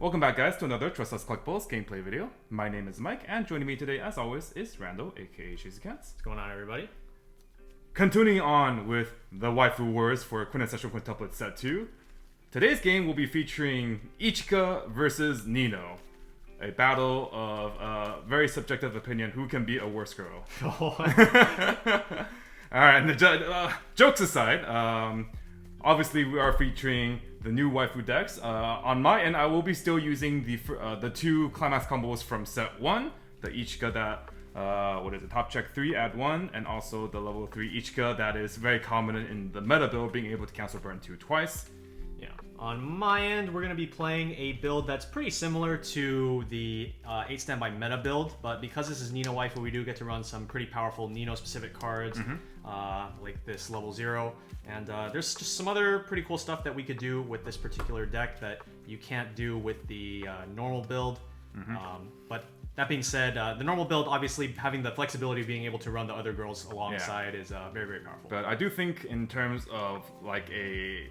Welcome back, guys, to another Tressa's Collectibles gameplay video. My name is Mike, and joining me today, as always, is Randall, aka Shizukatz. What's going on, everybody? Continuing on with the Waifu Wars for Quintessential Quintuplets Set 2, today's game will be featuring Ichika versus Nino. A battle of very subjective opinion, who can be a worse girl. Alright, and jokes aside, obviously we are featuring the new waifu decks. On my end, I will be still using the two climax combos from set 1, the Ichika that, top check 3, add 1, and also the level 3 Ichika that is very common in the meta build, being able to cancel burn 2 twice. Yeah, on my end, we're going to be playing a build that's pretty similar to the 8 standby meta build, but because this is Nino Waifu, we do get to run some pretty powerful Nino-specific cards, like this level 0. And there's just some other pretty cool stuff that we could do with this particular deck that you can't do with the normal build. But that being said, the normal build, obviously having the flexibility of being able to run the other girls alongside is very, very powerful. But I do think in terms of like a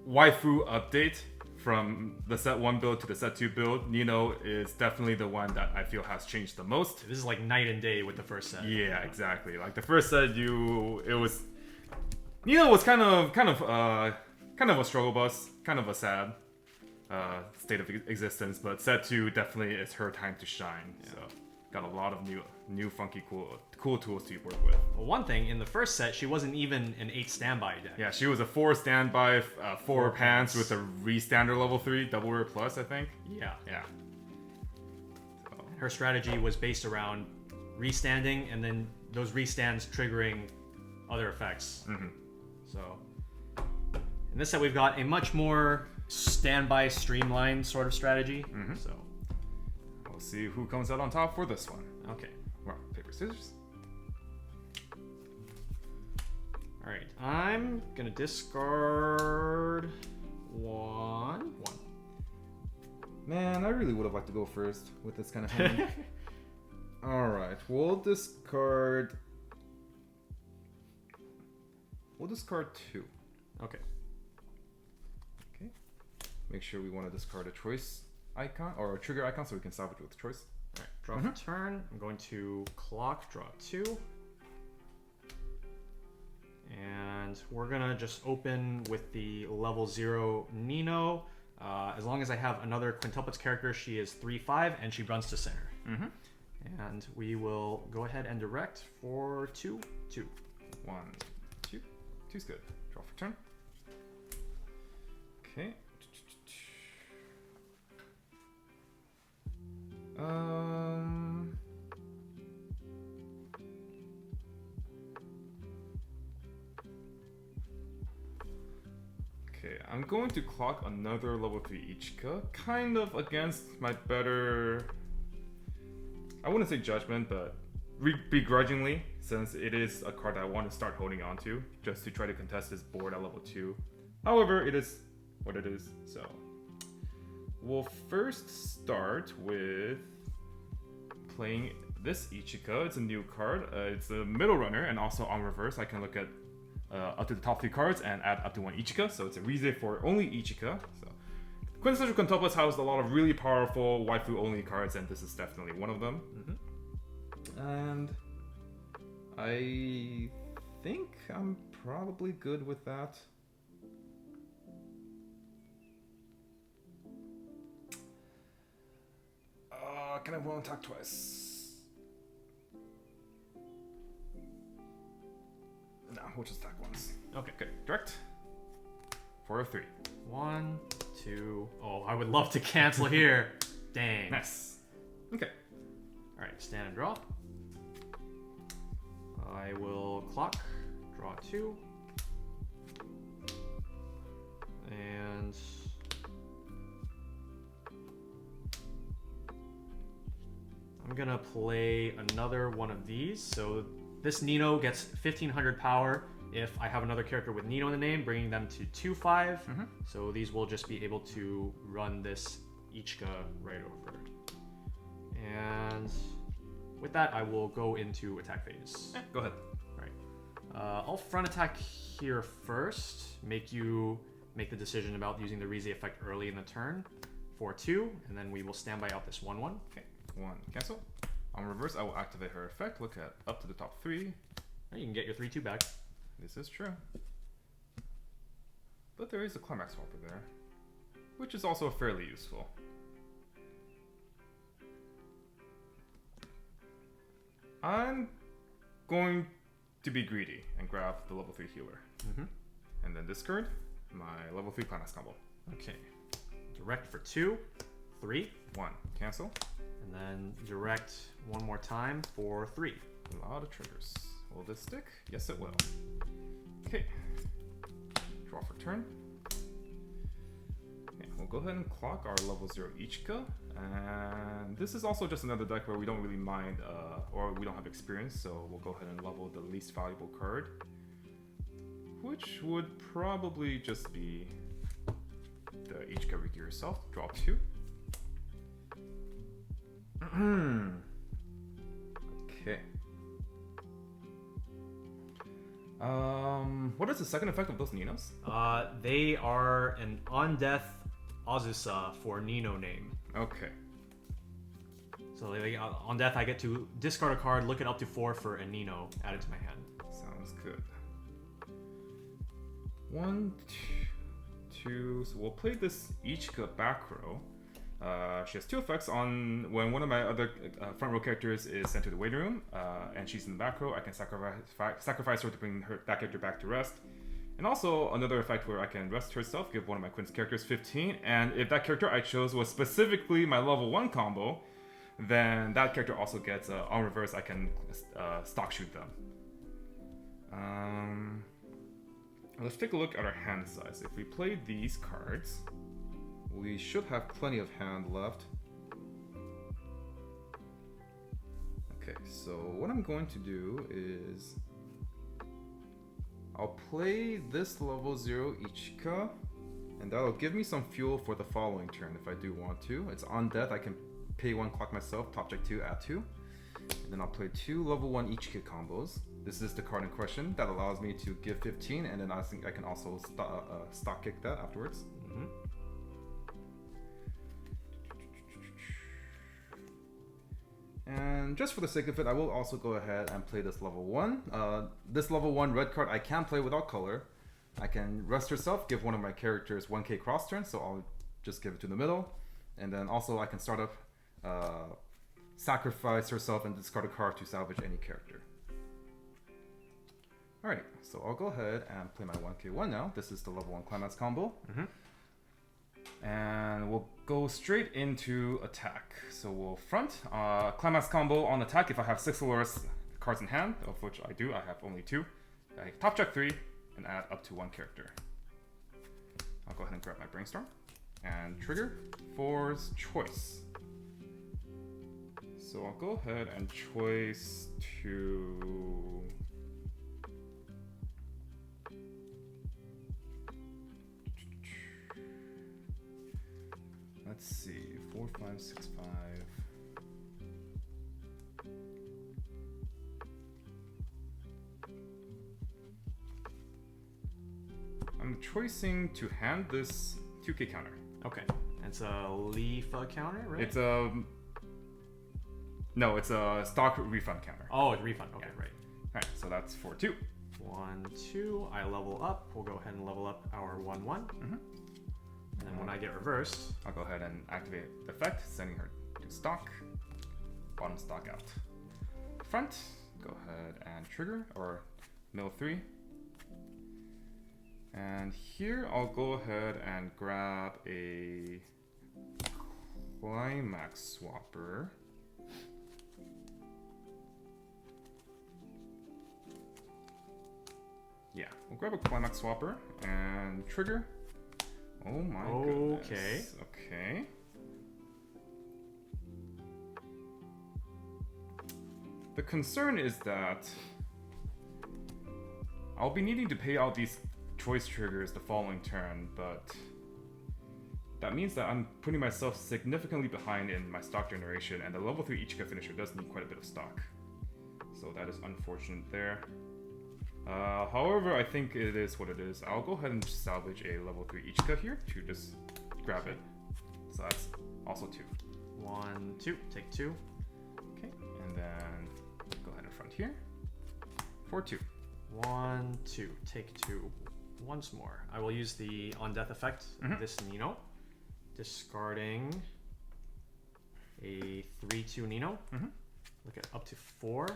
waifu update from the set 1 build to the set 2 build, Nino is definitely the one that I feel has changed the most. This is like night and day with the first set. Yeah, exactly. Like the first set, Nino was kind of a struggle bus, kind of a sad state of existence, but set 2 definitely is her time to shine. Yeah. So got a lot of new funky cool tools to work with. Well, one thing, in the first set, she wasn't even an 8 standby deck. Yeah, she was a 4 standby, 4 pants with a restander level 3, double rare plus, I think. Yeah. Yeah. So. Her strategy was based around restanding and then those restands triggering other effects. So, in this set, we've got a much more standby, streamlined sort of strategy. So, we'll see who comes out on top for this one. Okay. Rock, paper, scissors. All right, I'm gonna discard one. Man, I really would have liked to go first with this kind of hand. All right, we'll discard 2. Okay. Make sure we want to discard a choice icon or a trigger icon so we can salvage with choice. All right, draw for turn. I'm going to clock, draw 2. And we're gonna just open with the level 0 Nino. As long as I have another Quintuplets character, she is 3/5 and she runs to center. And we will go ahead and direct for 2. 1, 2. 2's good. Draw for turn. Okay. Okay, I'm going to clock another level 3 Ichika, kind of against my better, I wouldn't say judgment, but begrudgingly, since it is a card that I want to start holding on to, just to try to contest this board at level 2. However, it is what it is, so. We'll first start with playing this Ichika. It's a new card. It's a middle runner, and also on reverse, I can look at up to the top 3 cards and add up to 1 Ichika. So it's a Rize for only Ichika. So Quintessential Quintuplets has a lot of really powerful waifu-only cards, and this is definitely one of them. And I think I'm probably good with that. Can I roll and attack twice? No, we'll just attack once. Okay. Direct. 4 of 3. 1, 2. Oh, I would love to cancel here. Dang. Nice. Okay. All right, stand and draw. I will clock, draw 2. And I'm gonna play another one of these. So this Nino gets 1500 power if I have another character with Nino in the name, bringing them to 2/5. So these will just be able to run this Ichika right over. And with that, I will go into attack phase. Go ahead. All right. I'll front attack here first. Make you make the decision about using the Rize effect early in the turn. for 2, and then we will standby out this 1/1. Okay, 1 cancel. On reverse, I will activate her effect. Look at up to the top 3. You can get your 3/2 back. This is true. But there is a climax swapper there, which is also fairly useful. I'm going to be greedy and grab the level 3 healer. And then discard my level 3 climax combo. Okay. Direct for 2, 3. 1, cancel. And then direct one more time for 3. A lot of triggers. Will this stick? Yes, it will. Okay. Draw for turn. Okay, we'll go ahead and clock our level 0 Ichika. And this is also just another deck where we don't really mind, or we don't have experience, so we'll go ahead and level the least valuable card, which would probably just be the Ichika Riki herself. Draw 2. Okay. What is the second effect of those Ninos? They are an on death Azusa for Nino name. Okay. So on death, I get to discard a card, look it up to 4 for a Nino, add it to my hand. Sounds good. 1, 2. So we'll play this Ichika back row. She has 2 effects on when one of my other front row characters is sent to the waiting room, and she's in the back row. I can sacrifice her to bring that character back to rest. And also another effect where I can rest herself, give one of my Quints characters 15, and if that character I chose was specifically my level 1 combo, then that character also gets, on reverse, I can stock shoot them. Let's take a look at our hand size. If we play these cards, we should have plenty of hand left. Okay, so what I'm going to do is I'll play this level 0 Ichika, and that'll give me some fuel for the following turn if I do want to. It's on death, I can pay 1 clock myself, top check 2, add 2. And then I'll play 2 level 1 Ichika combos. This is the card in question that allows me to give 15, and then I think I can also stock kick that afterwards. And just for the sake of it, I will also go ahead and play this level 1. This level 1 red card I can play without color. I can rest herself, give one of my characters 1k cross turn, so I'll just give it to the middle. And then also I can start up, sacrifice herself and discard a card to salvage any character. Alright, so I'll go ahead and play my 1k1 now. This is the level 1 climax combo. And we'll go straight into attack. So we'll front, climax combo on attack if I have 6 or less cards in hand, of which I do, I have only 2. I top check 3 and add up to 1 character. I'll go ahead and grab my brainstorm and trigger Force Choice. So I'll go ahead and choice to... Let's see, 4, 5, 6, 5. I'm choosing to hand this 2k counter. Okay. It's a Leafa counter, right? It's a... No, it's a stock refund counter. Oh, it's refund. Okay, right. Alright, so that's for 2. 1, 2. I level up. We'll go ahead and level up our 1, 1. And then when I get reversed, I'll go ahead and activate the effect, sending her to stock. Bottom stock out. Front, go ahead and trigger, or mill 3. And here I'll go ahead and grab a climax swapper. Yeah, we'll grab a climax swapper and trigger. Oh my goodness. Okay. The concern is that I'll be needing to pay out these choice triggers the following turn, but that means that I'm putting myself significantly behind in my stock generation, and the level 3 Ichika finisher does need quite a bit of stock. So that is unfortunate there. However, I think it is what it is. I'll go ahead and salvage a level 3 Ichika here to just grab it. So that's also 2. 1, 2. Take 2. Okay, and then go ahead and front here. For 2. 1, 2. Take 2. Once more. I will use the on death effect of this Nino. Discarding a 3/2 Nino. Look at up to 4.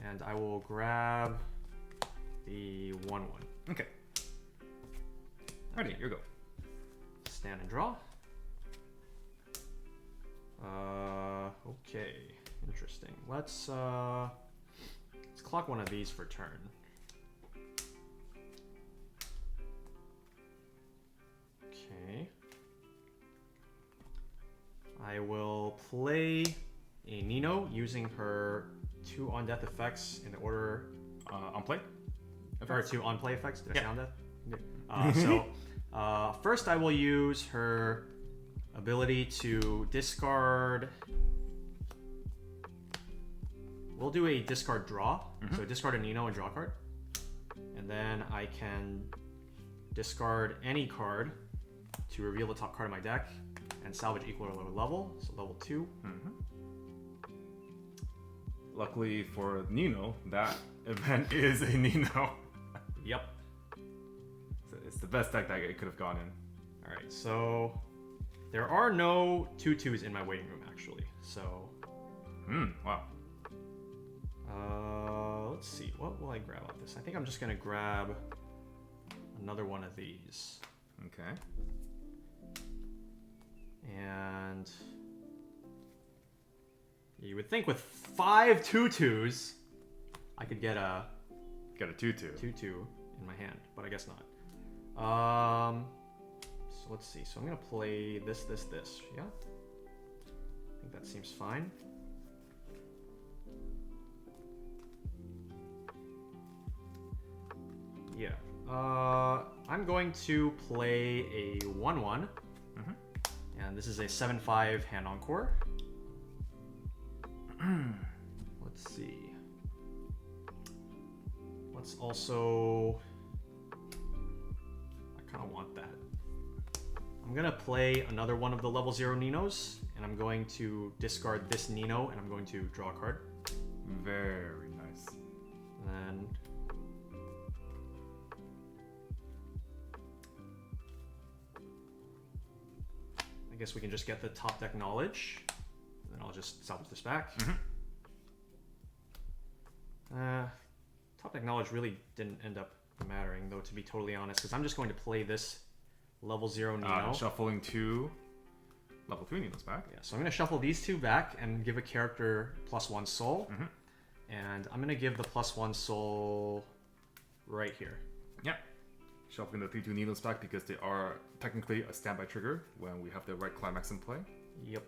And I will grab the 1/1. Okay. Ready, here you go. Stand and draw. Okay. Interesting. Let's clock one of these for turn. Okay. I will play a Nino using her 2 on death effects in order On play? or 2 on play effects. Did I say on death? Yeah. First I will use her ability to discard. We'll do a discard draw. So discard a Nino and draw a card. And then I can discard any card to reveal the top card of my deck and salvage equal or lower level. So level 2. Luckily for Nino, that event is a Nino. Yep. So it's the best deck that it could have gone in. Alright, so there are no 2/2s in my waiting room actually. So Wow. let's see, what will I grab out this? I think I'm just gonna grab another one of these. Okay. And you would think with 5 2/2s, I could get a Got a 2/2. 2/2 in my hand, but I guess not. So let's see. So I'm gonna play this. Yeah. I think that seems fine. Yeah. I'm going to play a 1/1. And this is a 7/5 hand encore. Let's see. Let's also. I kind of want that. I'm gonna play another one of the level 0 Ninos, and I'm going to discard this Nino, and I'm going to draw a card. Very nice. And then. I guess we can just get the top deck knowledge, and then I'll just salvage this back. Top deck knowledge really didn't end up mattering, though, to be totally honest, because I'm just going to play this level 0 Nino. Shuffling 2 level 3 Ninos back. Yeah, so I'm going to shuffle these 2 back and give a character +1 soul. And I'm going to give the +1 soul right here. Yeah. Shuffling the 3/2 Ninos back because they are technically a standby trigger when we have the right climax in play. Yep.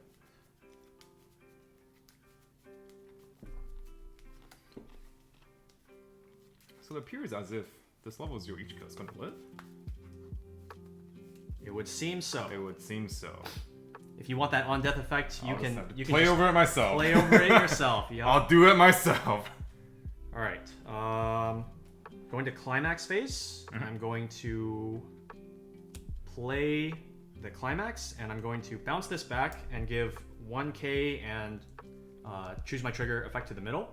So it appears as if this level 0 Ichika is going to live. It would seem so. It would seem so. If you want that on death effect, you can play over it myself. Play over it yourself. Yep. I'll do it myself. All right. Going to climax phase. I'm going to play the climax, and I'm going to bounce this back and give 1k and choose my trigger effect to the middle.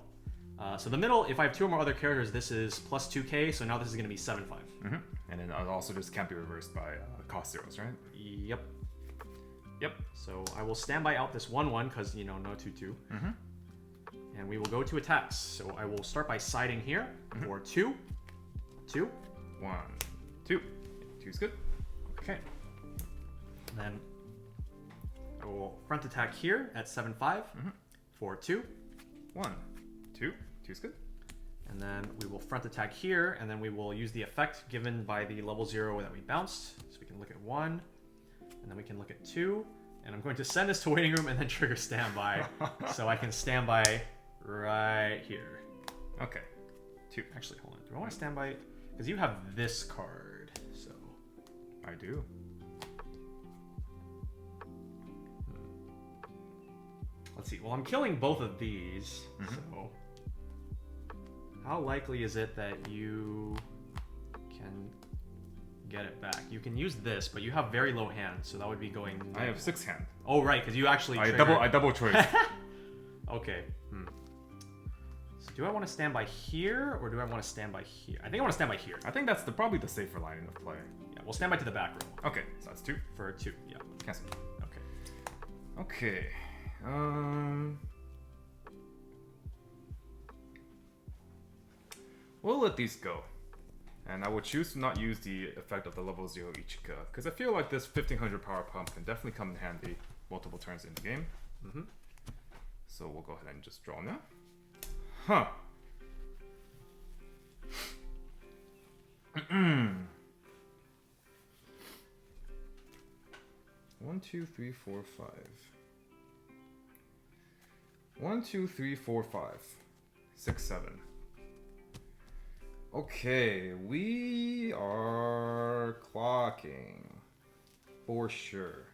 So the middle, if I have 2 or more other characters, this is +2k, so now this is going to be 7/5. And then it also just can't be reversed by cost zeros, right? Yep. Yep. So I will standby out this 1/1 because, you know, no 2/2. And we will go to attacks. So I will start by siding here for 2. 2. 1, 2. 2 is good. Okay. Then I will front attack here at 7/5 for 2. 1, 2. 2 is good. And then we will front attack here, and then we will use the effect given by the level 0 that we bounced. So we can look at 1, and then we can look at 2. And I'm going to send this to waiting room and then trigger standby. So I can standby right here. Okay. 2. Actually, hold on. Do I want to standby? Because you have this card, so. I do. Let's see. Well, I'm killing both of these, so. How likely is it that you can get it back. You can use this, but you have very low hand, so that would be going... I have 6 hand. Oh, right, because you actually I double choice. Okay. So do I want to stand by here, or do I want to stand by here? I think I want to stand by here. I think that's probably the safer line of play. Yeah, we'll stand by to the back row. Okay, so that's 2. For 2, yeah. Cancel. Okay. Okay. We'll let these go. And I will choose to not use the effect of the level 0 Ichika, because I feel like this 1500 power pump can definitely come in handy multiple turns in the game. So we'll go ahead and just draw now. Huh. 1, 2, 3, 4, 5. 1, 2, 3, 4, 5. 6, 7. Okay, we are clocking. For sure.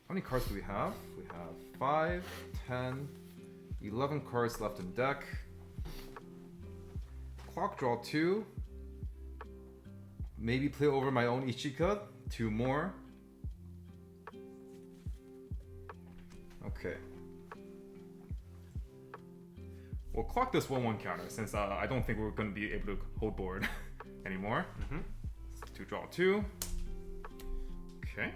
How many cards do we have? We have 5, 10, 11 cards left in deck. Clock draw 2. Maybe play over my own Ichika. 2 more. Okay. We'll clock this 1-1 counter since I don't think we're going to be able to hold board anymore. 2 draw 2. Okay.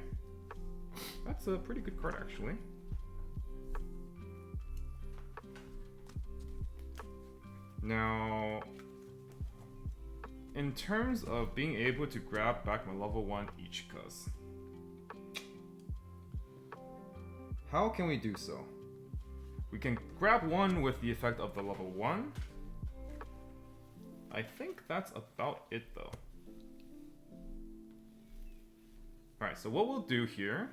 That's a pretty good card actually. Now, in terms of being able to grab back my level 1 Ichikas, how can we do so? We can grab one with the effect of the level 1. I think that's about it though. Alright, so what we'll do here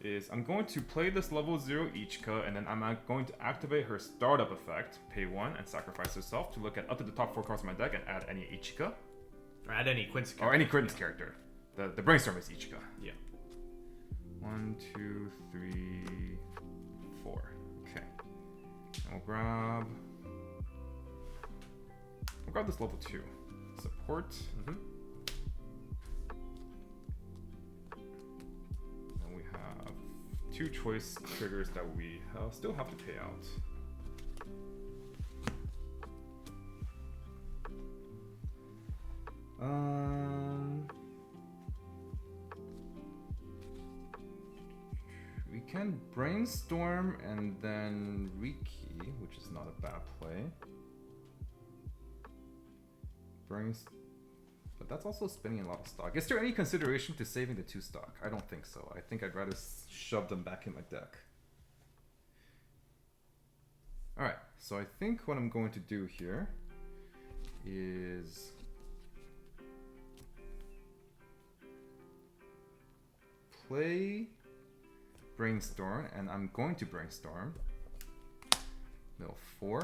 is I'm going to play this level 0 Ichika, and then I'm going to activate her startup effect, pay 1, and sacrifice herself to look at up to the top 4 cards of my deck and add any Ichika. Or add any Quints character. Or any Quints character. The brainstorm is Ichika. Yeah. 1, 2, 3, 4. Okay. And we'll grab this level 2. Support. And we have 2 choice triggers that we still have to pay out. We can brainstorm and then rekey, which is not a bad play. But that's also spending a lot of stock. Is there any consideration to saving the 2 stock? I don't think so. I think I'd rather shove them back in my deck. Alright, so I think what I'm going to do here is play Brainstorm, and I'm going to Brainstorm. Middle 4.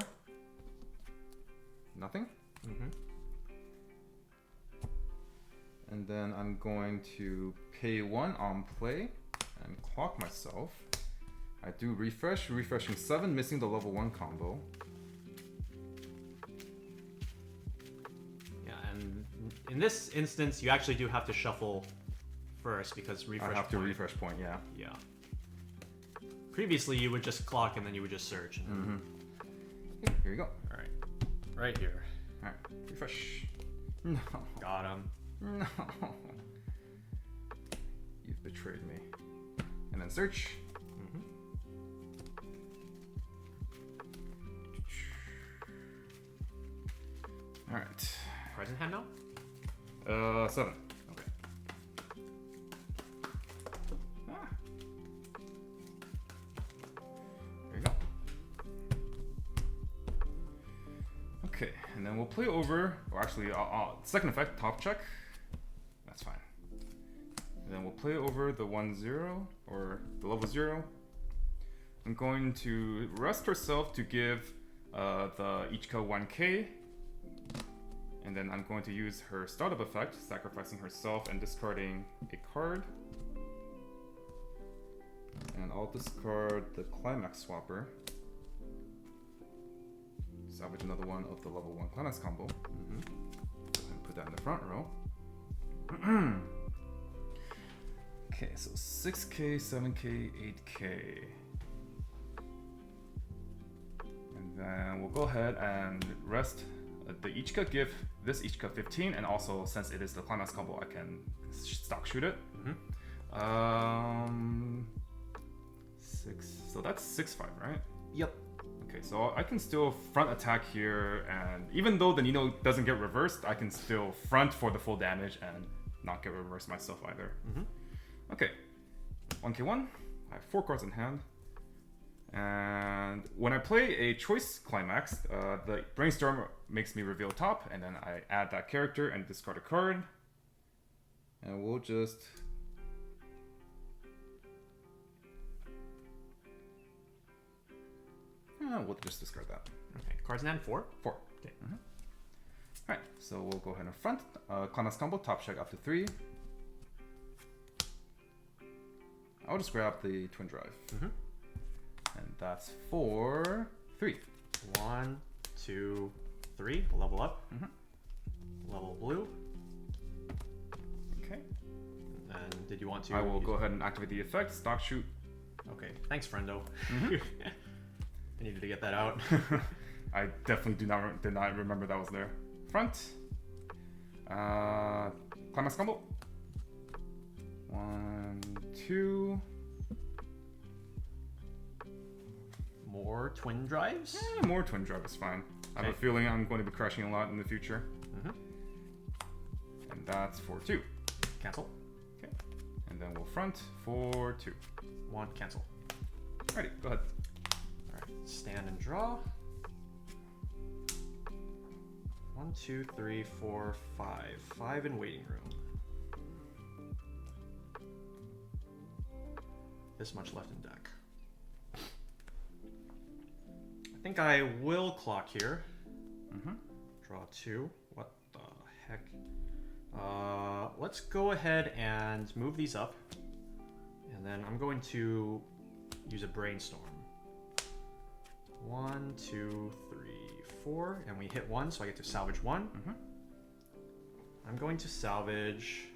Nothing. And then I'm going to pay 1 on play and clock myself. I do refreshing 7, missing the level 1 combo. Yeah, and in this instance, you actually do have to shuffle first because refresh I have to refresh point, yeah. Yeah. Previously, you would just clock and then you would just search. Here you go. All right. Right here. All right. Refresh. No. Got him. No. You've betrayed me. And then search. All right. Present hand now? 7. Okay. There you go. Okay, and then we'll play over, or actually, second effect, top check. That's fine. And then we'll play over the 1-0, or the level 0. I'm going to rest herself to give the Ichika 1k. And then I'm going to use her startup effect, sacrificing herself and discarding a card. And I'll discard the Climax Swapper. salvage another one of the level 1 Climax combo. Go ahead and put that in the front row. Okay, so 6k, 7k, 8k. And then we'll go ahead and rest the Ichika, give this Ichika 15, and also since it is the Climax combo, I can stock shoot it. 6, so that's 6-5, right? Yep. Okay, so I can still front attack here, and even though the Nino doesn't get reversed, I can still front for the full damage and not get reversed myself either. Okay, 1k1, I have 4 cards in hand. And when I play a choice climax, the brainstorm makes me reveal top, and then I add that character and discard a card. And we'll just... we'll just discard that. Okay, cards in hand 4? 4. Okay. Alright, so we'll go ahead and front. Climax combo, top check up to 3. I'll just grab the Twin Drive. And that's for 3. 1, 2, 3. Level up. Level blue. Okay. And did you want to? I will go ahead and activate the effect. Stock shoot. Okay. Thanks, friendo. I needed to get that out. I definitely did not remember that was there. Front. Climax combo. 1, 2. More twin drives? More twin drive is fine. I have a feeling I'm going to be crashing a lot in the future. And that's for 2. Cancel. Okay. And then we'll front for 2. 1, cancel. Alrighty, go ahead. Alright, stand and draw. 1, 2, 3, 4, 5. 5 in waiting room. This much left in deck. I think I will clock here. Draw 2. What the heck? Let's go ahead and move these up. And then I'm going to use a brainstorm. 1, 2, 3, 4. And we hit 1, so I get to salvage 1. I'm going to salvage...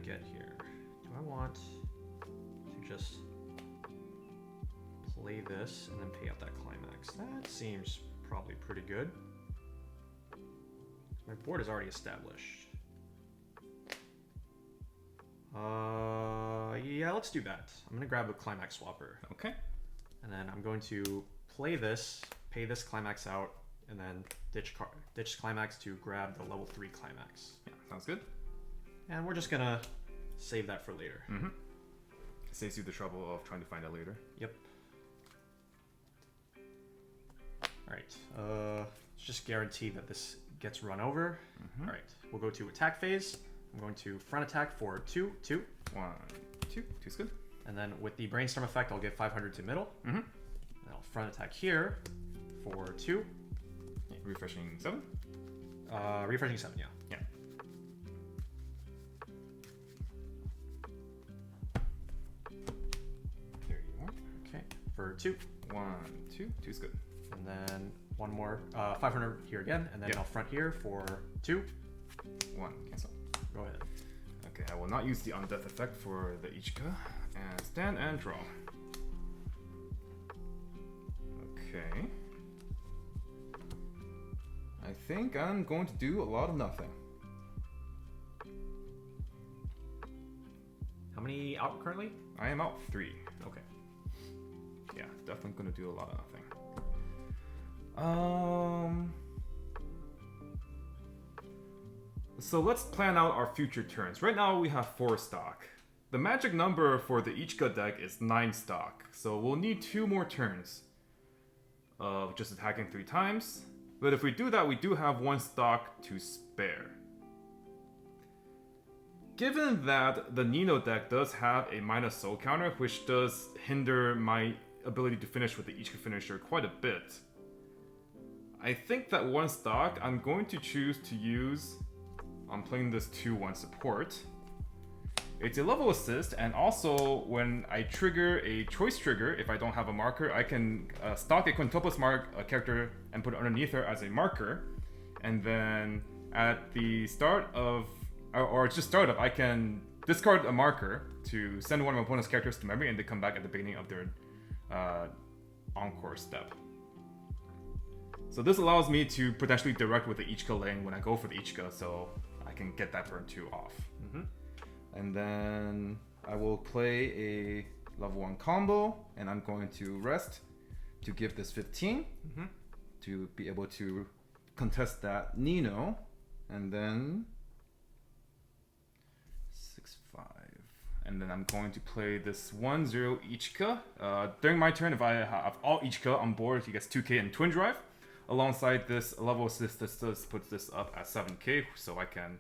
get here? Do I want to just play this and then pay out that climax? That seems probably pretty good. My board is already established. Yeah, let's do that. I'm gonna grab a climax swapper. Okay. And then I'm going to play this, pay this climax out, and then ditch climax to grab the level 3 climax. Yeah, sounds good. And we're just gonna save that for later. Saves you the trouble of trying to find out later. Yep. Alright, let's just guarantee that this gets run over. Alright, we'll go to attack phase. I'm going to front attack for 2, 2. 1, 2. 2's good. And then with the brainstorm effect, I'll give 500 to middle. And I'll front attack here for 2. Yeah, refreshing 7? Refreshing 7, yeah. Yeah. There you are. Okay, for 2. 1, 2. 2's good. And then one more, 500 here again, and then I'll front here for 2. 1, cancel. Go ahead. Okay, I will not use the undeath effect for the Ichika. And stand and draw. Okay. I think I'm going to do a lot of nothing. How many out currently? I am out 3. Okay. Yeah, definitely going to do a lot of nothing. So let's plan out our future turns. Right now we have 4 stock. The magic number for the Ichika deck is 9 stock, so we'll need 2 more turns of just attacking 3 times. But if we do that, we do have 1 stock to spare. given that the Nino deck does have a minus soul counter, which does hinder my ability to finish with the Ichika finisher quite a bit, I think that one stock I'm going to choose to use on playing this 2-1 support. It's a level assist, and also when I trigger a choice trigger, if I don't have a marker, I can stock a Quintuplets character and put it underneath her as a marker. And then at the start of, or just startup, I can discard a marker to send one of my opponent's characters to memory, and they come back at the beginning of their encore step. So this allows me to potentially direct with the Ichika lane when I go for the Ichika, so I can get that burn 2 off. And then I will play a level 1 combo, and I'm going to rest to give this 15 to be able to contest that Nino, and then 6-5. And then I'm going to play this 1-0 Ichika. During my turn, if I have all Ichika on board, he gets 2k and Twin Drive. Alongside this level assist, this puts this up at 7k, so I can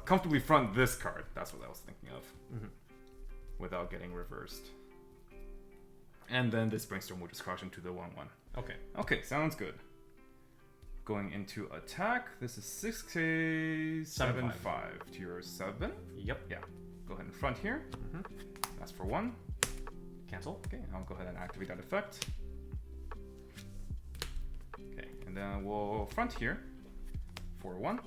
comfortably front this card. That's what I was thinking of. Without getting reversed. And then this brainstorm will just crash into the 1-1. Okay, sounds good. Going into attack, this is 6k 7-5 to your 7. Yep. Yeah. Go ahead and front here. That's for 1. Cancel. Okay, I'll go ahead and activate that effect. Okay, and then we'll front here for 1.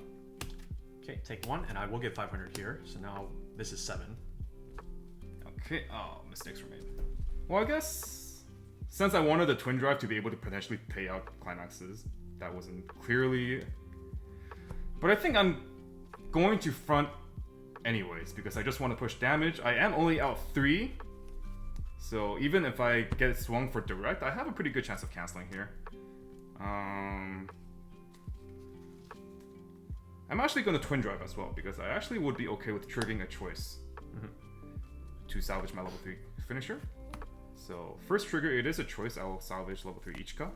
Okay, take 1, and I will get 500 here. So now this is 7. Okay, oh, mistakes were made. Well, I guess since I wanted the Twin Drive to be able to potentially pay out climaxes, that wasn't clearly. But I think I'm going to front anyways, because I just want to push damage. I am only out 3, so even if I get swung for direct, I have a pretty good chance of canceling here. I'm actually going to Twin Drive as well, because I actually would be okay with triggering a choice to salvage my level 3 finisher. So first trigger, it is a choice. I will salvage level 3 Ichika.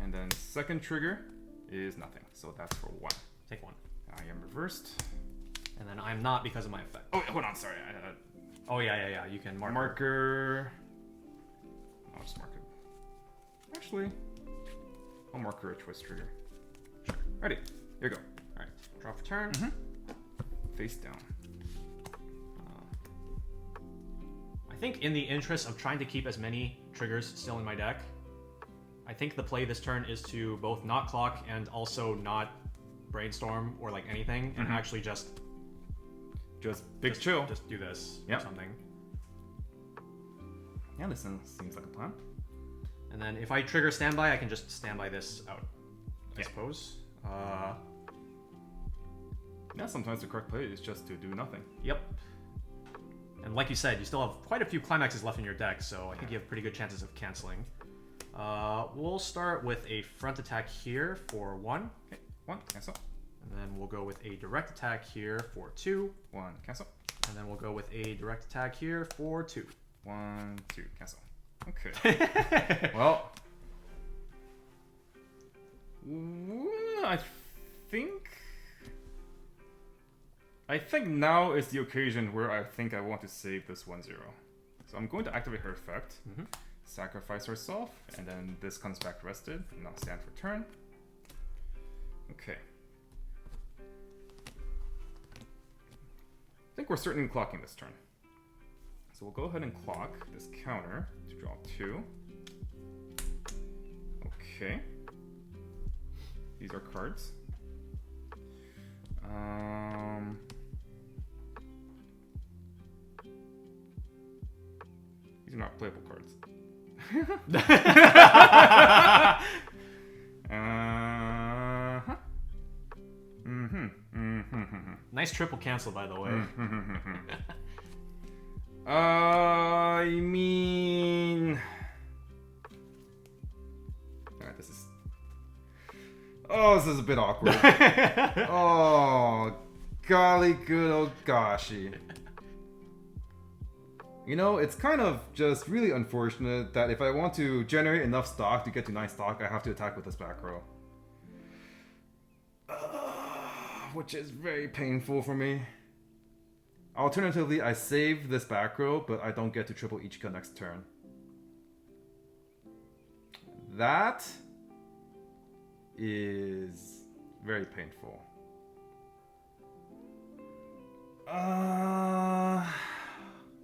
And then second trigger is nothing. So that's for 1. Take 1. I am reversed. And then I'm not because of my effect. Oh, hold on, sorry. Oh, yeah. You can Marker. I'll just mark it. Actually, I'll marker a choice trigger. Sure. Ready. Here you go. Alright. Draw for turn. Face down. I think in the interest of trying to keep as many triggers still in my deck, I think the play this turn is to both not clock and also not brainstorm or like anything, and actually just chill. Just do this or something. Yeah, this seems like a plan. And then if I trigger standby, I can just standby this out, I suppose. Yeah, sometimes the correct play is just to do nothing. Yep. And like you said, you still have quite a few climaxes left in your deck, so I think you have pretty good chances of canceling. We'll start with a front attack here for 1. Okay, 1, cancel. And then we'll go with a direct attack here for 2. 1, cancel. And then we'll go with a direct attack here for 2. 1, 2, cancel. Okay. Well, I think now is the occasion where I think I want to save this 1-0. So I'm going to activate her effect, sacrifice herself, and then this comes back rested, and I'll stand for turn. Okay. I think we're certainly clocking this turn. So we'll go ahead and clock this counter to draw 2. Okay. These are cards. These are not playable cards. Nice triple cancel, by the way. I mean... Alright, this is... Oh, this is a bit awkward. Oh, golly good old goshy. You know, it's kind of just really unfortunate that if I want to generate enough stock to get to 9 stock, I have to attack with this back row. which is very painful for me. Alternatively, I save this back row, but I don't get to triple Ichika next turn. That is very painful.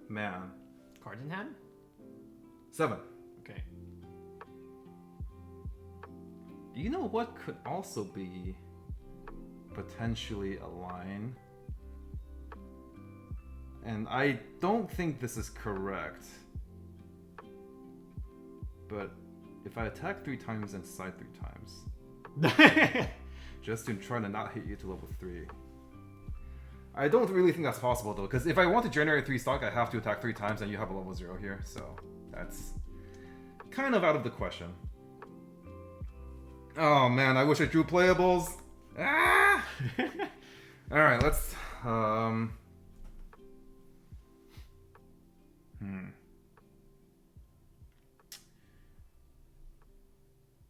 Man. Cards in hand? 7. Okay. You know what could also be potentially a line? And I don't think this is correct. But if I attack 3 times and side 3 times, just to try to not hit you to level 3. I don't really think that's possible though, because if I want to generate 3 stock, I have to attack 3 times and you have a level 0 here, so that's kind of out of the question. Oh man, I wish I drew playables. Ah! Alright, let's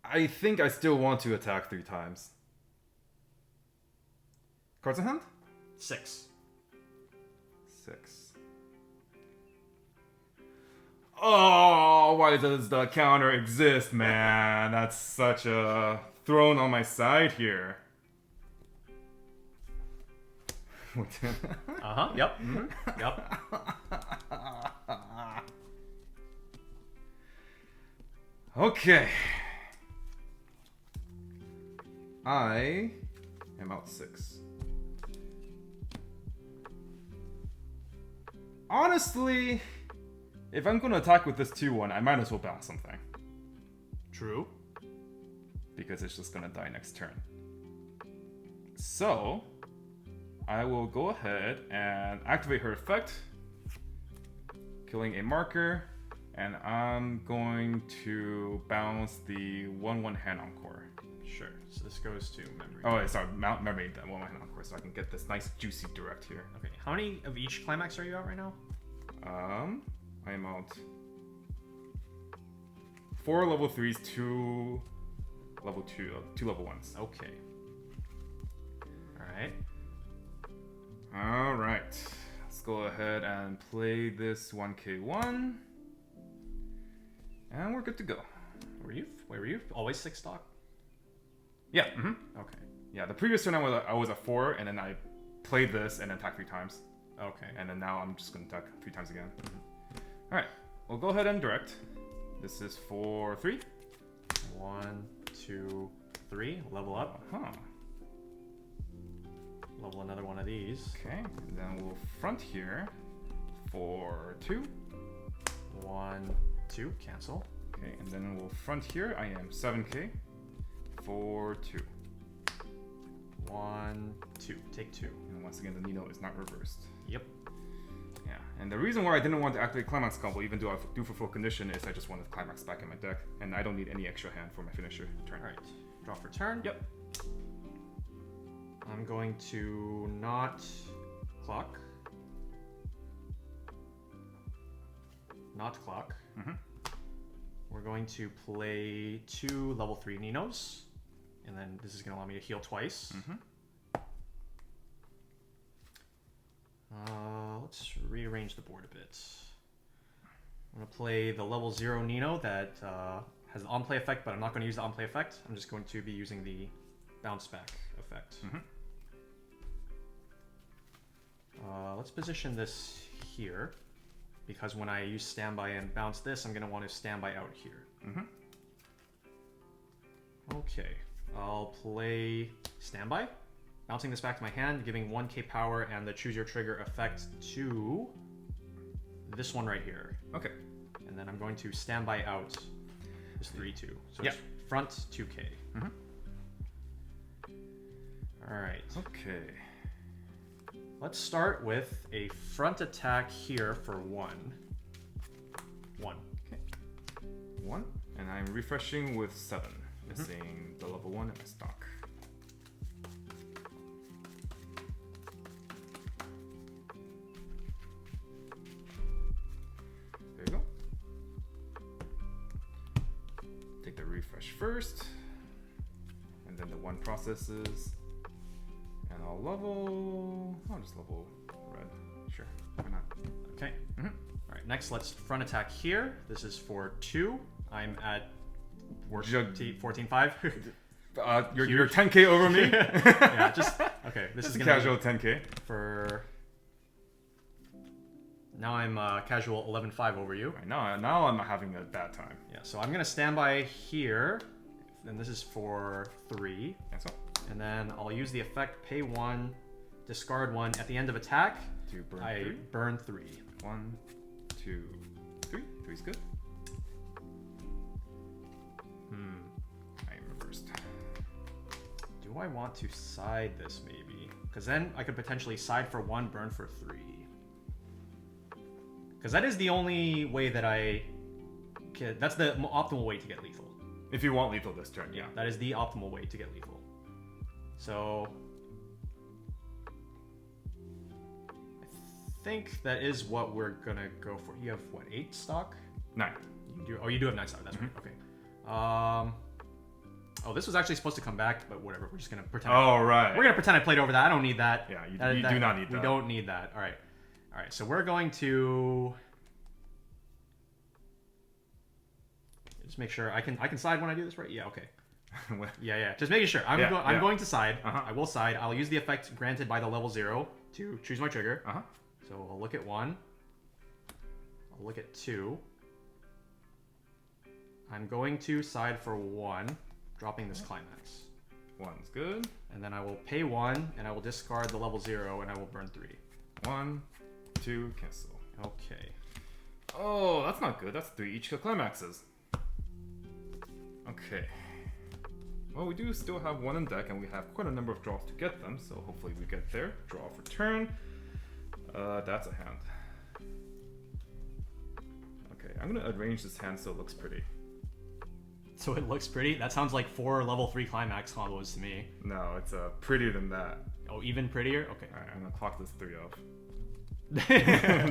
I think I still want to attack 3 times. Cards in hand? 6. 6. Oh, why does the counter exist, man? That's such a thrown on my side here. Uh-huh, yep. Mm-hmm. Yep. Okay. I am out 6. Honestly, if I'm gonna attack with this 2-1, I might as well bounce something. True. Because it's just gonna die next turn. So, I will go ahead and activate her effect, killing a marker, and I'm going to bounce the 1/1 hand encore. Sure. So this goes to memory. Oh, wait, sorry, memory, then 1/1 hand encore, so I can get this nice juicy direct here. Okay. How many of each climax are you at right now? I am out 4 level 3s, 2 level 2 level 1s. Okay. Alright. Alright. Let's go ahead and play this 1k1. And we're good to go. Were you always 6 stock? Yeah. Okay. Yeah, the previous turn I was at 4, and then I played this and then attacked 3 times. Okay. And then now I'm just going to attack 3 times again. Alright, we'll go ahead and direct. This is for 3. 1, 2, 3. Level up. Huh. Level another one of these. Okay, and then we'll front here for 2. 1, 2. Cancel. Okay, and then we'll front here. I am 7k for 2. 1, 2. Take 2. And once again, the Nino is not reversed. Yep. Yeah, and the reason why I didn't want to activate Climax combo, even though I do for full condition, is I just wanted Climax back in my deck, and I don't need any extra hand for my finisher turn. Alright. Draw for turn. Yep. I'm going to not clock. Not clock. We're going to play 2 level 3 Ninos. And then this is going to allow me to heal twice. Let's rearrange the board a bit. I'm going to play the level 0 Nino that has the on-play effect, but I'm not going to use the on-play effect. I'm just going to be using the bounce back effect. Let's position this here, because when I use standby and bounce this, I'm going to want to standby out here. Okay, I'll play standby, bouncing this back to my hand, giving 1k power and the choose your trigger effect to this one right here. Okay. And then I'm going to standby out this 3-2. So it's front 2k. Alright. Okay. Let's start with a front attack here for 1. 1. Okay. 1. And I'm refreshing with 7. Missing the level 1 in my stock. There you go. Take the refresh first. And then the 1 processes. And I'll level. I'll just level red. Sure. Why not? Okay. All right. Next, let's front attack here. This is for 2. I'm at 14.5. You're 10k over me. Yeah. Just okay. This is a gonna casual be 10k. for. Now I'm casual 11.5 over you. Right, now I'm having a bad time. Yeah. So I'm gonna stand by here. And this is for 3. That's all. And then I'll use the effect pay 1, discard 1. At the end of attack, To burn I 3. burn 3. 1, 2, 3. 3's good. I am reversed. Do I want to side this maybe? Because then I could potentially side for 1, burn for 3. Because that is the only way that I can. That's the optimal way to get lethal. If you want lethal this turn, yeah. That is the optimal way to get lethal. So I think that is what we're gonna go for. You have what, 8 stock? 9. You do have 9 stock. That's right. Okay. Oh, this was actually supposed to come back, but whatever. We're just gonna pretend. Oh, right. We're gonna pretend I played over that. I don't need that. Yeah, you do not need that. We don't need that. All right. All right. So we're going to just make sure I can side when I do this, right? Yeah. Okay. Yeah. Just making sure. I'm going to side. I will side. I'll use the effect granted by the level 0 to choose my trigger. So I'll look at 1. I'll look at 2. I'm going to side for 1, dropping this climax. 1's good. And then I will pay 1, and I will discard the level 0, and I will burn 3. 1, 2, cancel. Okay. Oh, that's not good. That's 3 Ichika climaxes. Okay. Well, we do still have 1 in deck, and we have quite a number of draws to get them, so hopefully we get there. Draw for turn. That's a hand. Okay, I'm gonna arrange this hand so it looks pretty. So it looks pretty? That sounds like 4 level 3 climax combos to me. No, it's prettier than that. Oh, even prettier? Okay. Alright, I'm gonna clock this 3 off.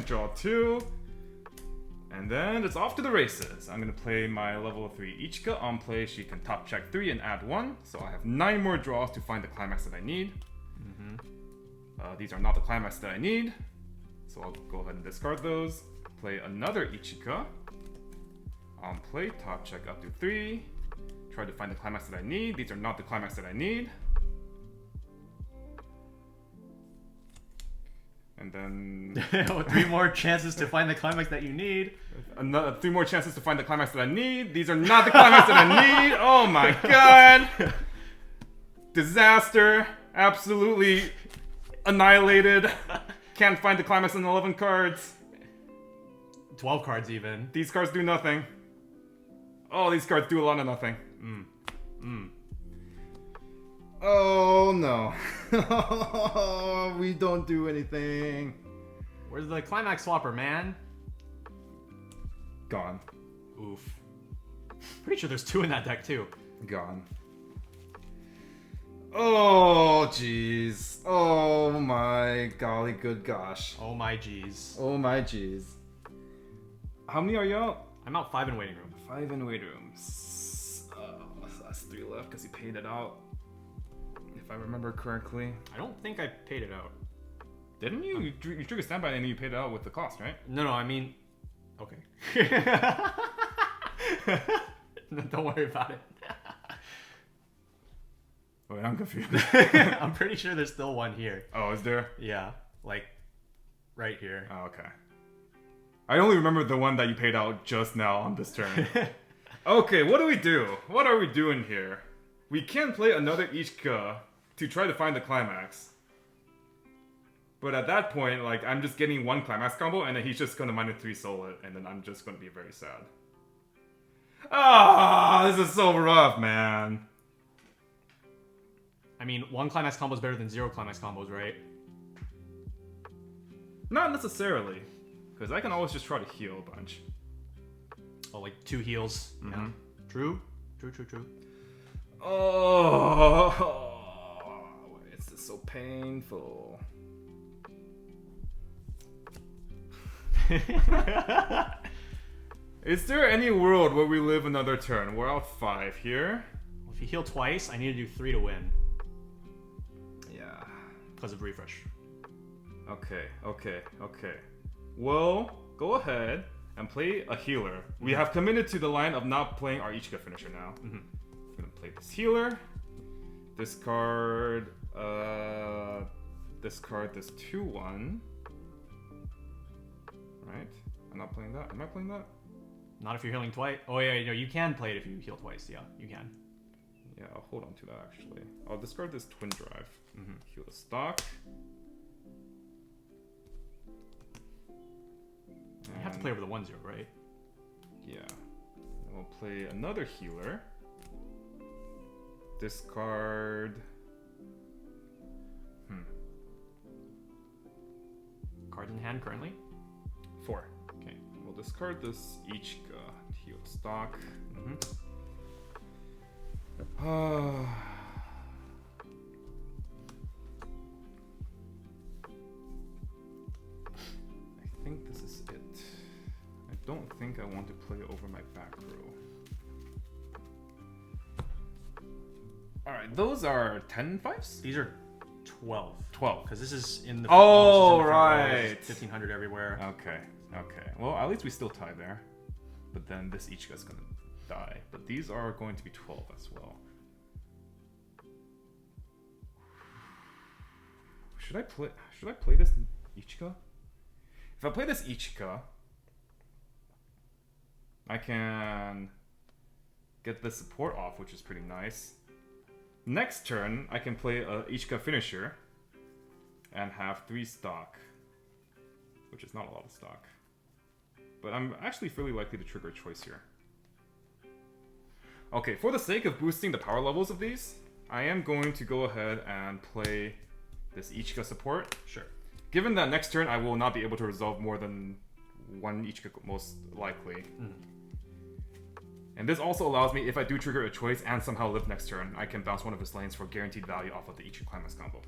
Draw 2. And then it's off to the races. I'm gonna play my level 3 Ichika. On play, she can top check 3 and add 1. So I have 9 more draws to find the climax that I need. These are not the climax that I need. So I'll go ahead and discard those. Play another Ichika. On play, top check up to 3. Try to find the climax that I need. These are not the climax that I need. And then 3 more chances to find the climax that you need. Another 3 more chances to find the climax that I need. These are not the climax that I need. Oh my god. Disaster. Absolutely annihilated. Can't find the climax in 11 cards. 12 cards even. These cards do nothing. Oh, these cards do a lot of nothing. Oh no. We don't do anything. Where's the climax swapper, man? Gone. Oof. Pretty sure there's 2 in that deck too. Gone. Oh jeez. Oh my golly good gosh. Oh my jeez. Oh my jeez. How many are you out? I'm out 5 in waiting room. 5 in waiting rooms. So that's 3 left because you paid it out. If I remember correctly. I don't think I paid it out. Didn't you? You drew a standby and then you paid it out with the cost, right? No, I mean... Okay. Don't worry about it. Wait, I'm confused. I'm pretty sure there's still 1 here. Oh, is there? Yeah, like right here. Oh, okay. I only remember the one that you paid out just now on this turn. Okay, what do we do? What are we doing here? We can play another Ichika to try to find the climax. But at that point, like, I'm just getting 1 climax combo and then he's just gonna -3 soul it and then I'm just gonna be very sad. Ah, this is so rough, man. I mean, 1 climax combo is better than 0 climax combos, right? Not necessarily. Because I can always just try to heal a bunch. Oh, like 2 heals. Yeah. True. Oh, why is this so painful? Is there any world where we live another turn? We're out 5 here. Well, if you heal twice, I need to do 3 to win. Yeah. because of refresh. Okay. Well, go ahead and play a healer. We have committed to the line of not playing our Ichika finisher now. I'm gonna play this healer. Discard this 2/1. Right? I'm not playing that. Am I playing that? Not if you're healing twice. Oh yeah, no, you can play it if you heal twice. Yeah, you can. Yeah, I'll hold on to that actually. I'll discard this Twin Drive. Heal the stock. You have to play over the 1/0, right? Yeah. Then we'll play another healer. Discard. Cards in hand currently? 4. Okay. We'll discard this Ichika. Heal the stock. I think this is it. I don't think I want to play over my back row. Alright, those are 10 5s? These are 12. 12. Because this is in the Oh, this is in the front row, right. this is 1500 everywhere. Okay. Well, at least we still tie there. But then this Ichika's gonna die. But these are going to be 12 as well. Should I play this Ichika? If I play this Ichika, I can get the support off, which is pretty nice. Next turn, I can play a Ichika finisher and have 3 stock, which is not a lot of stock. But I'm actually fairly likely to trigger a choice here. Okay, for the sake of boosting the power levels of these, I am going to go ahead and play this Ichika support. Sure. Given that next turn I will not be able to resolve more than 1 Ichika most likely. And this also allows me, if I do trigger a choice and somehow live next turn, I can bounce one of his lanes for guaranteed value off of the Ichika Climax combo.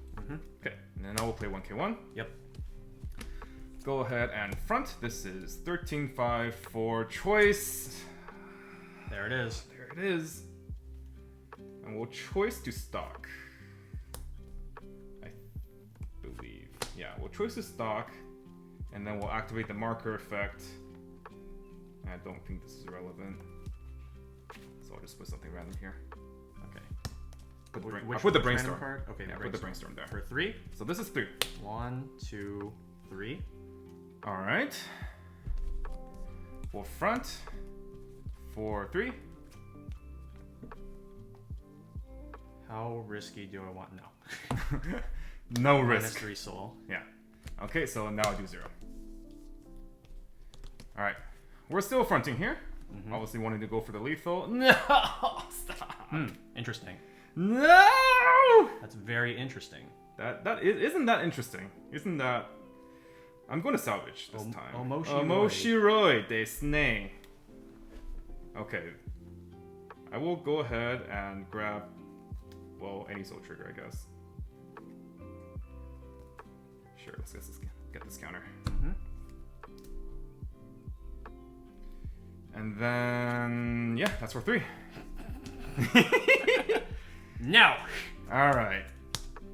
Okay, and then I will play 1k1. Yep. Go ahead and front. This is 13-5 for choice. There it is. There it is. And we'll choice to stock. I believe. Yeah, we'll choice to stock. And then we'll activate the marker effect. I don't think this is relevant. So I'll just put something random here. Okay. I'll put the brainstorm. Card? Okay, yeah, put the brainstorm there. For 3? So this is 3. 1, 2, 3. Alright. We'll front for 3. How risky do I want? No. No Minus risk. 3 soul. Yeah. Okay, so now I do 0. Alright. We're still fronting here. Obviously wanting to go for the lethal. No! Stop! Interesting. No! That's very interesting. Isn't that interesting? Isn't that... I'm going to salvage this time. Omoshiroi desu ne. Okay. I will go ahead and grab, well, any soul trigger, I guess. Sure, let's get this counter. And then, yeah, that's for 3. No! Alright.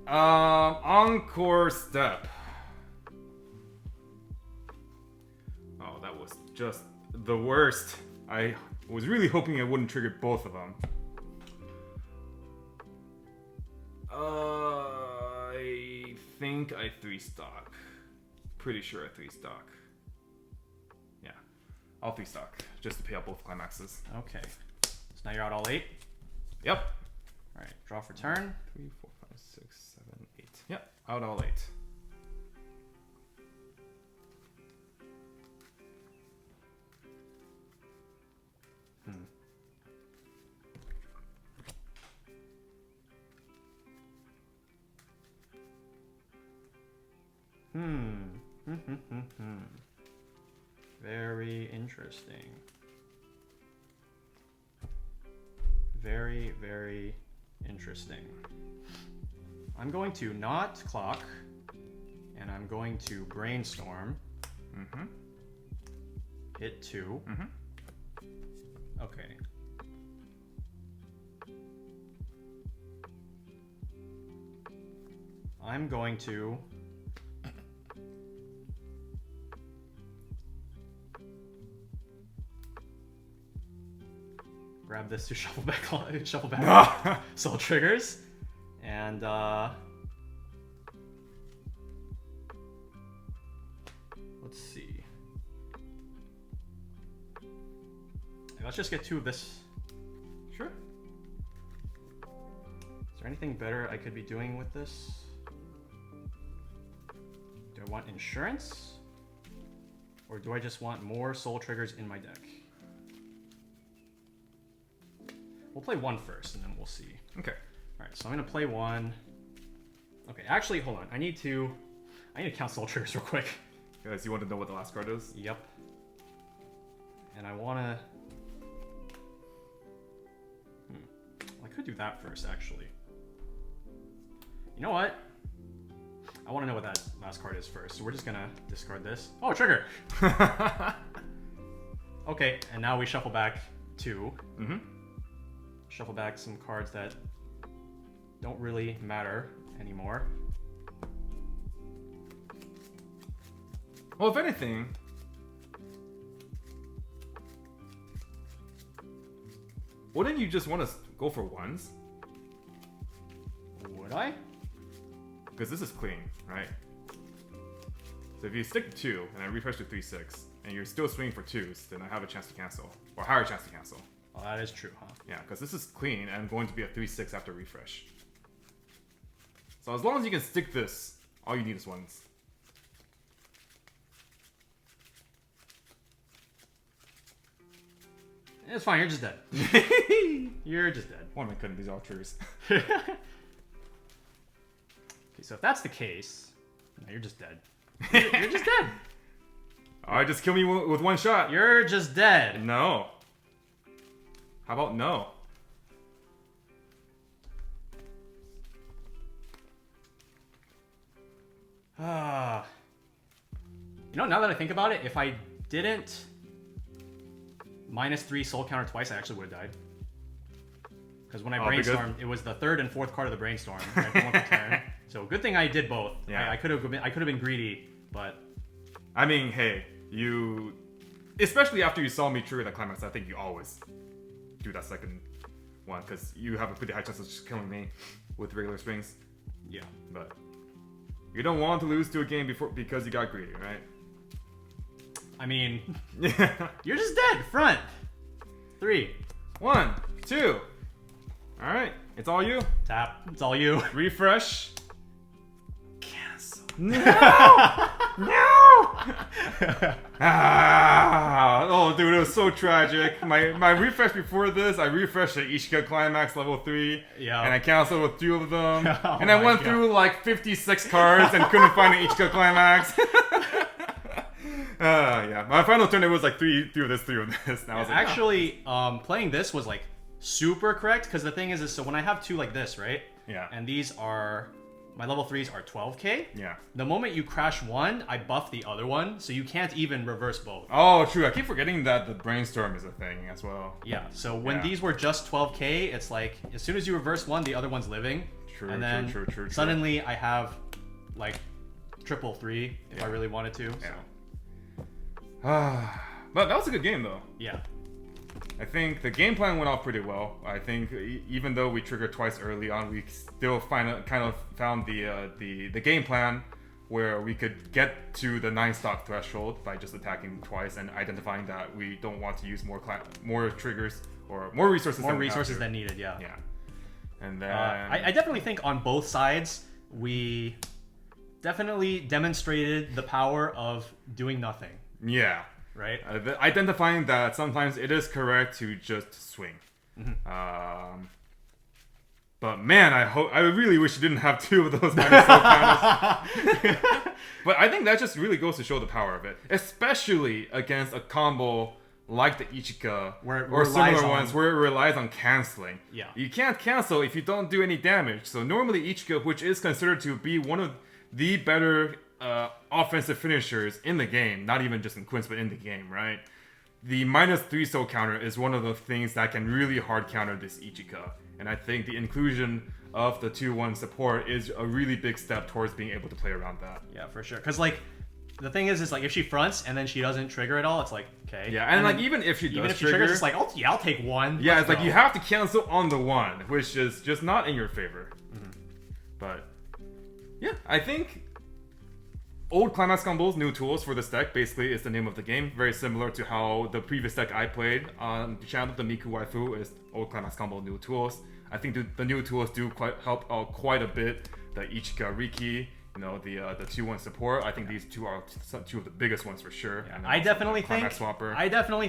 Encore step. Oh, that was just the worst. I was really hoping I wouldn't trigger both of them. I think I 3 stock. Pretty sure I 3 stock. Yeah, I'll 3 stock just to pay out both climaxes. Okay. So now you're out all 8? Yep. Alright, draw for turn. 3, 4, 5, 6, 7, 8. Yep, out all 8. Very interesting. Very, very interesting. I'm going to not clock, and I'm going to brainstorm. Hit 2. Okay. I'm going to grab this to shuffle back soul triggers, and let's see. Let's just get 2 of this. Sure. Is there anything better I could be doing with this? Do I want insurance? Or do I just want more soul triggers in my deck? We'll play 1 first, and then we'll see. Okay. Alright, so I'm going to play 1. Okay, actually, hold on. I need to count soul triggers real quick. Guys, you want to know what the last card is? Yep. And I want to... I could do that first, actually. You know what? I want to know what that last card is first, so we're just gonna discard this. Oh, trigger! Okay, and now we shuffle back 2. Mm-hmm. Shuffle back some cards that don't really matter anymore. Well, if anything... wouldn't you just want to go for 1s? Would I? Because this is clean, right? So if you stick to 2, and I refresh to 3/6, and you're still swinging for 2s, then I have a chance to cancel. Or higher chance to cancel. Oh, that is true, huh? Yeah, because this is clean, and I'm going to be a 3/6 after refresh. So as long as you can stick this, all you need is 1s. It's fine, you're just dead. You're just dead. Why am I cutting these all triggers? Okay, so if that's the case, no, you're just dead. You're just dead. Alright, just kill me with 1 shot. You're just dead. No. How about no? You know, now that I think about it, if I didn't -3 soul counter twice, I actually would have died. Because when I brainstormed, it was the 3rd and 4th card of the brainstorm. Right, for 1 per turn. So good thing I did both. Yeah. I could have been greedy, but I mean, hey, you... especially after you saw me trigger that climax, I think you always do that second one, because you have a pretty high chance of just killing me with regular springs. yeah. But you don't want to lose to a game because you got greedy, right? I mean, you're just dead. Front. 3. 1, 2. Alright, it's all you. Tap. It's all you. Refresh. Cancel. No! No! Oh, dude, it was so tragic. My refresh before this, I refreshed the Ichika Climax level 3. Yeah. And I canceled with 2 of them. Oh and I went God. through like 56 cards and couldn't find an Ichika Climax. Yeah. My final turn, it was like 3 of this, 3 of this. And I was like, Actually, playing this was like super correct, because the thing is so when I have 2 like this, right? Yeah. And these are... my level 3s are 12k. Yeah. The moment you crash 1, I buff the other one, so you can't even reverse both. Oh, true. I keep forgetting that the brainstorm is a thing as well. Yeah, so when Yeah. these were just 12k, it's like, as soon as you reverse 1, the other one's living. True, and then true. suddenly I have, like, triple 3 if I really wanted to. So. Yeah. But that was a good game, though. Yeah. I think the game plan went off pretty well. I think even though we triggered twice early on, we still kind of found the game plan where we could get to the 9-stock threshold by just attacking twice and identifying that we don't want to use more triggers or more resources. Than needed. Yeah. Yeah. And then I definitely think on both sides we definitely demonstrated the power of doing nothing. yeah. Right? Identifying that sometimes it is correct to just swing. Mm-hmm. But man, I really wish you didn't have 2 of those minus soul counters. But I think that just really goes to show the power of it, especially against a combo like the Ichika or similar ones where it relies on canceling. Yeah. You can't cancel if you don't do any damage. So normally Ichika, which is considered to be one of the better offensive finishers in the game, not even just in Quints, but in the game, right? the -3 soul counter is one of the things that can really hard counter this Ichika. And I think the inclusion of the 2-1 support is a really big step towards being able to play around that. Yeah, for sure. Because, like, the thing is like, if she fronts and then she doesn't trigger at all, it's like, okay. Yeah, and like, even if she does trigger, triggers, it's like, I'll take one. Yeah, it's like, you have to cancel on the 1, which is just not in your favor. But, yeah, I think old Climax combos, new tools for this deck, basically is the name of the game. Very similar to how the previous deck I played on the channel, the Miku Waifu, is old Climax combo, new tools. I think the new tools do help out quite a bit. The Ichika Riki, you know, the 2-1 support. I think these two are two of the biggest ones for sure. Yeah, I definitely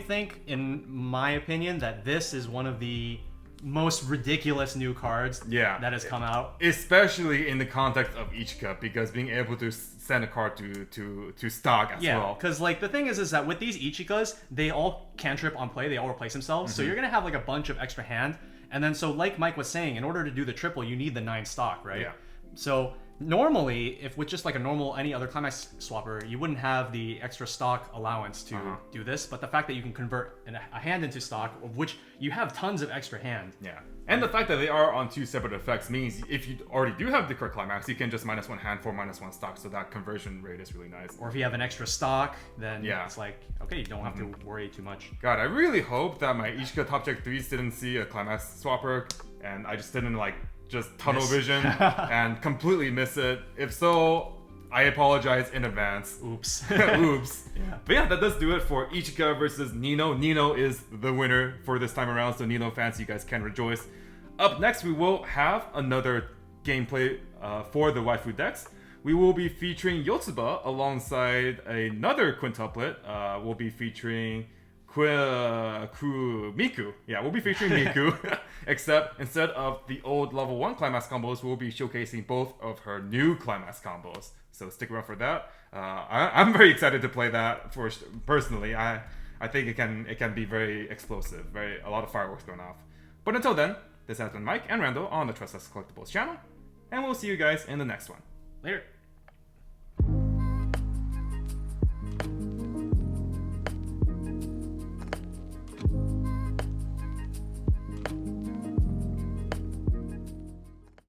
think, in my opinion, that this is one of the most ridiculous new cards that has come out. Especially in the context of Ichika, because being able to send a card to stock as well. Yeah, because like the thing is that with these Ichikas, they all cantrip on play, they all replace themselves. So you're gonna have like a bunch of extra hand. And then so like Mike was saying, in order to do the triple, you need the 9 stock, right? Yeah. So normally, if with just like a normal any other Climax swapper, you wouldn't have the extra stock allowance to do this. But the fact that you can convert a hand into stock, of which you have tons of extra hand. Yeah. And the fact that they are on 2 separate effects means if you already do have the correct Climax, you can just -1 hand for -1 stock. So that conversion rate is really nice. Or if you have an extra stock, then it's like, okay, you don't have to worry too much. God, I really hope that my Ichika Top Check 3s didn't see a Climax swapper and I just didn't like just tunnel vision and completely miss it. If so, I apologize in advance. Oops. Oops. Yeah. But yeah, that does do it for Ichika versus Nino. Nino is the winner for this time around, so Nino fans, you guys can rejoice. Up next, we will have another gameplay for the waifu decks. We will be featuring Yotsuba alongside another quintuplet. We'll be featuring Miku. Yeah, we'll be featuring Miku. Except instead of the old level 1 Climax combos, we'll be showcasing both of her new Climax combos. So stick around for that. I'm very excited to play that personally. I think it can be very explosive, a lot of fireworks going off. But until then, this has been Mike and Randall on the Tressa Collectibles channel, and we'll see you guys in the next one. Later.